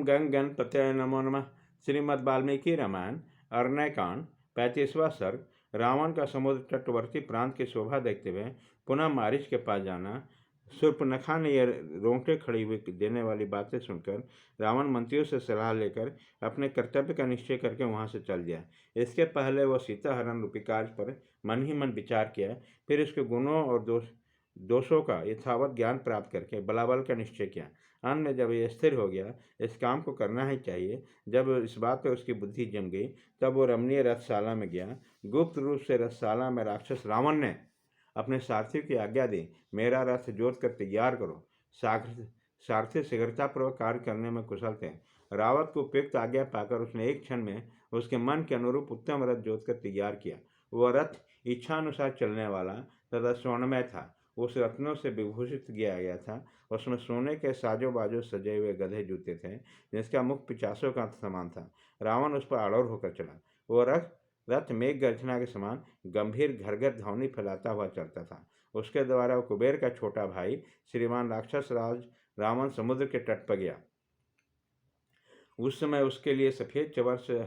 ओम गंग गणपतये नमो नमः। श्रीमद् वाल्मीकि रामायण अरण्यकांड 35वां सर्ग। रावण का समुद्र तटवर्ती प्रांत की शोभा देखते हुए पुनः मारीच के पास जाना। शूर्पणखा ने यह रोंगटे खड़ी हुई देने वाली बातें सुनकर रावण मंत्रियों से सलाह लेकर अपने कर्तव्य का निश्चय करके वहां से चल दिया। इसके पहले वह सीता हरण रूपी कार्य पर मन ही मन विचार किया, फिर उसके गुणों और दोषों का यथावत ज्ञान प्राप्त करके बलाबल का निश्चय किया। अंत में जब यह स्थिर हो गया इस काम को करना ही चाहिए, जब इस बात पर उसकी बुद्धि जम गई, तब वो रमणीय रथशाला में गया। गुप्त रूप से रथशाला में राक्षस रावण ने अपने सारथियों की आज्ञा दी, मेरा रथ जोत कर तैयार करो। सारथी शीघ्रतापूर्वक कार्य करने में कुशल थे। रावत को उपयुक्त आज्ञा पाकर उसने एक क्षण में उसके मन के अनुरूप उत्तम रथ जोत कर तैयार किया। वह रथ इच्छानुसार चलने वाला तथा स्वर्णमय था। उस रत्नों से विभूषित किया गया था। उसमें सोने के साजो बाजो सजे हुए गधे जूते थे, जिसका मुख पिचासों का समान था। रावण उस पर आड़ोर होकर चला। वो रथ मेघ गर्जना के समान गंभीर घरघर ध्वनि फैलाता हुआ चलता था। उसके द्वारा वो कुबेर का छोटा भाई श्रीमान राक्षस राज रावण समुद्र के तट पर गया। उस समय उसके लिए सफेद चवर से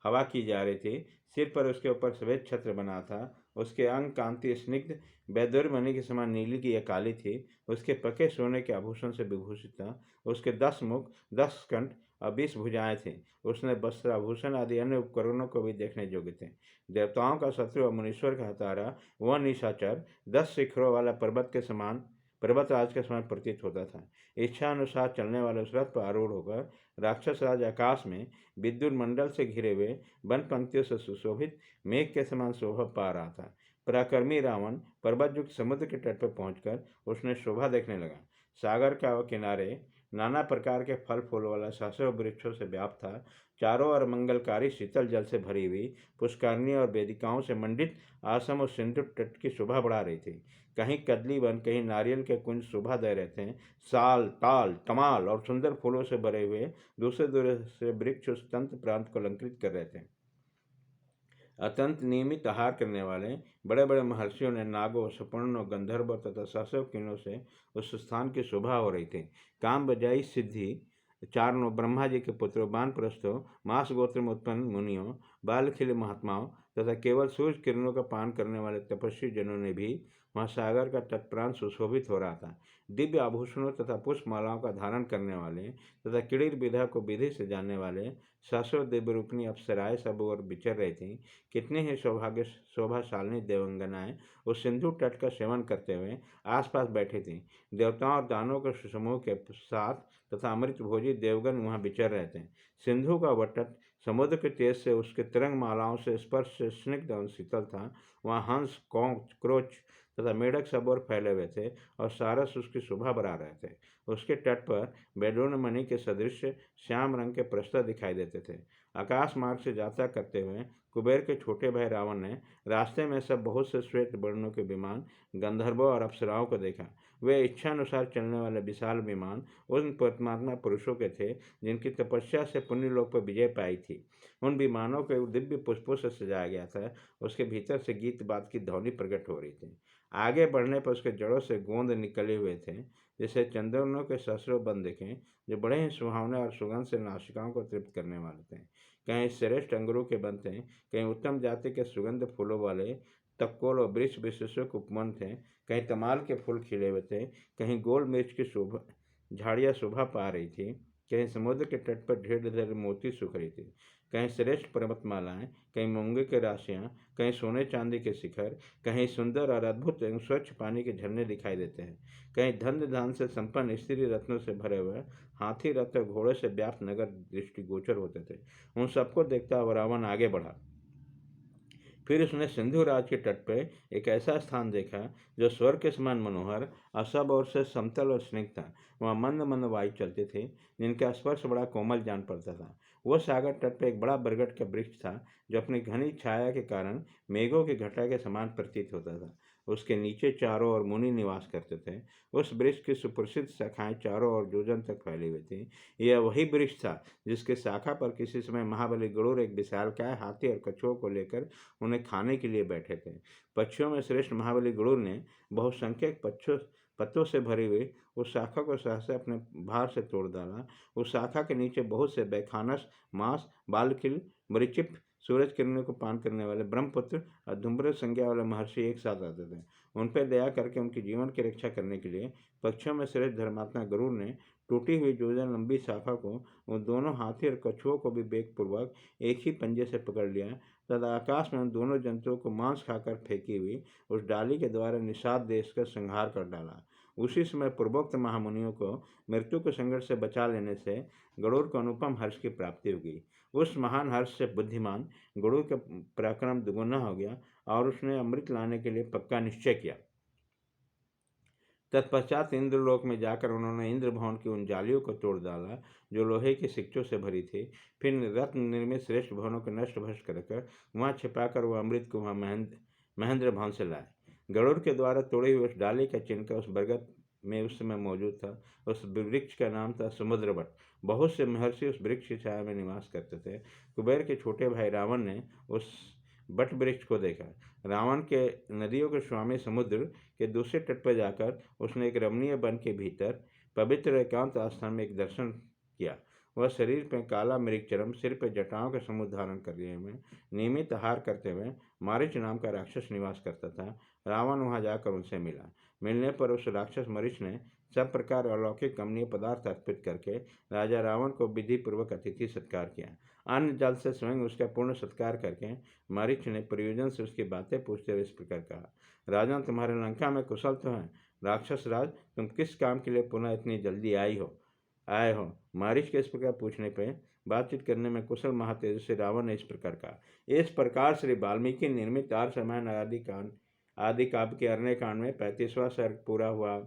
हवा की जा रही थी। सिर पर उसके ऊपर सफेद छत्र बना था। उसके अंग कांति स्निग्ध वैदुर्मणि के समान नीली की यह काली थी। उसके पके सोने के आभूषण से विभूषित था। उसके 10 मुख, 10 कंठ और 20 भुजाएं थीं। उसने वस्त्र आभूषण आदि अन्य उपकरणों को भी देखने योग्य थे। देवताओं का शत्रु और मुनीश्वर का हतारा वह निशाचर 10 शिखरों वाला पर्वतराज के समान प्रतीत होता था। इच्छा अनुसार चलने वाले उस रथ पर आरूढ़ होकर राक्षस राज आकाश में विद्युत मंडल से घिरे हुए वन पंक्तियों से सुशोभित मेघ के समान शोभा पा रहा था। पराक्रमी रावण पर्वतयुक्त समुद्र के तट पर पहुंचकर उसने शोभा देखने लगा। सागर का वह किनारे नाना प्रकार के फल फूल वाला सहस्रों वृक्षों से व्याप्त था। चारों ओर मंगलकारी शीतल जल से भरी हुई पुष्करणी और वेदिकाओं से मंडित आसम और सिंधु तट की शोभा बढ़ा रही थी। कहीं कदली वन, कहीं नारियल के कुंज शोभा दे रहे थे। साल, ताल, तमाल और सुंदर फूलों से भरे हुए दूसरे दूसरे वृक्ष उस तंत्र प्रांत को अलंकृत कर रहे थे। अत्यंत नियमित आहार करने वाले बड़े बड़े महर्षियों ने नागों, सपर्णों, गंधर्वों तथा सहस्रों किरणों से उस स्थान की शोभा हो रही थी। काम बजाई सिद्धि चारणों, ब्रह्मा जी के पुत्रों, वानप्रस्थों, मास गोत्र में उत्पन्न मुनियों, बालखिल महात्माओं तथा केवल सूर्य किरणों का पान करने वाले तपस्वी जनों ने भी वहाँ सागर का तटप्रांत सुशोभित हो रहा था। दिव्य आभूषणों तथा पुष्पमालाओं का धारण करने वाले तथा किड़ीर विधा को विधि से जानने वाले सहस्रों दिव्यरूपिणी अप्सराएं सब ओर विचर रही थीं। कितनी ही शोभाशालिनी देवंगनाएं उस सिंधु तट का सेवन करते हुए आसपास बैठी थीं। देवताओं और दानों के समूह के साथ तथा अमृत भोजी देवगण वहाँ विचर रहे थे। सिंधु का वह तट समुद्र के तेज से उसके तरंग मालाओं से स्पर्श से स्निग्ध और शीतल था। वहाँ हंस, कौच, क्रोच तथा मेढक सब ओर फैले हुए थे और सारस उसकी शोभा बढ़ा रहे थे। उसके तट पर बैडून मणि के सदृश श्याम रंग के प्रस्तर दिखाई देते थे। आकाश मार्ग से यात्रा करते हुए कुबेर के छोटे भाई रावण ने रास्ते में सब बहुत से श्वेत वर्णों के विमान, गंधर्वों और अप्सराओं को देखा। वे इच्छानुसार चलने वाले विशाल विमान उन परमात्मा पुरुषों के थे जिनकी तपस्या से पुण्य लोक पर विजय पाई थी। उन विमानों को दिव्य पुष्पों से सजाया गया था। उसके भीतर से गीत बात की ध्वनि प्रकट हो रही थी। आगे बढ़ने पर उसके जड़ों से गोंद निकले हुए थे, जैसे चंदनों के सहस्रों बन दिखे, जो बड़े ही सुहावने और सुगंध से नासिकाओं को तृप्त करने वाले थे। कहीं श्रेष्ठ अंगूरों के बन थे, कहीं उत्तम जाति के सुगंध फूलों वाले तक्कोल और वृक्ष विशेषों के उपवन थे, कहीं तमाल के फूल खिले हुए थे, कहीं गोल मिर्च की शोभा झाड़ियाँ शोभा पा रही थी, कहीं समुद्र के तट पर ढेर ढेर मोती सूख रही थी, कहीं श्रेष्ठ पर्वतमालाएं, कहीं मूंगे के राशियाँ, कहीं सोने चांदी के शिखर, कहीं सुंदर और अद्भुत एवं स्वच्छ पानी के झरने दिखाई देते हैं, कहीं धन धान से संपन्न स्त्री रत्नों से भरे हुए हाथी, रथ और घोड़े से व्याप्त नगर दृष्टिगोचर होते थे। उन सबको देखता हुआ रावण आगे बढ़ा। फिर उसने सिंधु राज के तट पर एक ऐसा स्थान देखा जो स्वर्ग के समान मनोहर और सब ओर से समतल और स्निग्ध था। वहाँ मंद मंद वायु चलते थे, जिनका स्पर्श बड़ा कोमल जान पड़ता था। वह सागर तट पर एक बड़ा बरगद का वृक्ष था, जो अपनी घनी छाया के कारण मेघों की घटा के समान प्रतीत होता था। उसके नीचे चारों ओर मुनि निवास करते थे। उस वृक्ष की सुप्रसिद्ध शाखाएं चारों ओर योजन तक फैली हुई थी। यह वही वृक्ष था जिसके शाखा पर किसी समय महाबली गरुड़ एक विशालकाय हाथी और कछुओं को लेकर उन्हें खाने के लिए बैठे थे। पक्षियों में श्रेष्ठ महाबली गरुड़ ने बहुसंख्यक पत्तों से भरी हुई उस शाखा को सहसा अपने भार से तोड़ डाला। उस शाखा के नीचे बहुत से बैखानस, मांस, बालखिल, मरीचिप, सूरज किरणों को पान करने वाले ब्रह्मपुत्र और धूम्र संज्ञा वाले महर्षि एक साथ आते थे। उन पर दया करके उनकी जीवन की रक्षा करने के लिए पक्षियों में श्रेष्ठ धर्मात्मा गरुड़ ने टूटी हुई जोजन लंबी शाखा को उन दोनों हाथी और कछुओं को भी बेगपूर्वक एक ही पंजे से पकड़ लिया तथा आकाश में उन दोनों जंतुओं को मांस खाकर फेंकी हुई उस डाली के द्वारा निषाद देश का संहार कर डाला। उसी समय पूर्वोक्त महामुनियों को मृत्यु के संकट से बचा लेने से गरुड़ को अनुपम हर्ष की प्राप्ति होगी। उस महान हर्ष से बुद्धिमान गरुड़ का पराक्रम दुगुना हो गया और उसने अमृत लाने के लिए पक्का निश्चय किया। तत्पश्चात इंद्रलोक में जाकर उन्होंने इंद्र भवन की उन जालियों को तोड़ डाला जो लोहे के सिक्कों से भरी थी। फिर रत्न निर्मित श्रेष्ठ भवनों को नष्ट भ्रष्ट कर वहाँ छिपाकर वह अमृत को वहाँ महेंद्र भवन से लाए। गरुड़ के द्वारा तोड़ी हुई उस डाली का चिन्ह उस बरगद में उस समय मौजूद था। उस वृक्ष का नाम था समुद्रवट। बहुत से महर्षि उस वृक्ष की छाया में निवास करते थे। कुबेर के छोटे भाई रावण ने उस बट वृक्ष को देखा। रावण के नदियों के स्वामी समुद्र के दूसरे तट पर जाकर उसने एक रमणीय वन के भीतर पवित्र एकांत आस्थान में एक दर्शन किया। वह शरीर पर काला मृगचर्म, सिर पर जटाओं के समूह धारण करने में नियमित आहार करते हुए मारीच नाम का राक्षस निवास करता था। रावण वहां जाकर उनसे मिला। मिलने पर उस राक्षस मरीच ने सब प्रकार अलौकिक कमनीय पदार्थ अर्पित करके राजा रावण को विधि पूर्वक अतिथि सत्कार किया। अन्न जल से स्वयं उसका पूर्ण सत्कार करके मरीच ने प्रयोजन से उसकी बातें पूछते हुए इस प्रकार कहा, राजन, तुम्हारे लंका में कुशल तो है? राक्षस राज, तुम किस काम के लिए पुनः इतनी जल्दी आए हो? मारीच के इस प्रकार पूछने पर बातचीत करने में कुशल महातेजस्वी रावण ने इस प्रकार कहा। इस प्रकार श्री वाल्मीकि निर्मित आर्ष रामायण आदि काव्य के अरण्य कांड में 35वां सर्ग पूरा हुआ।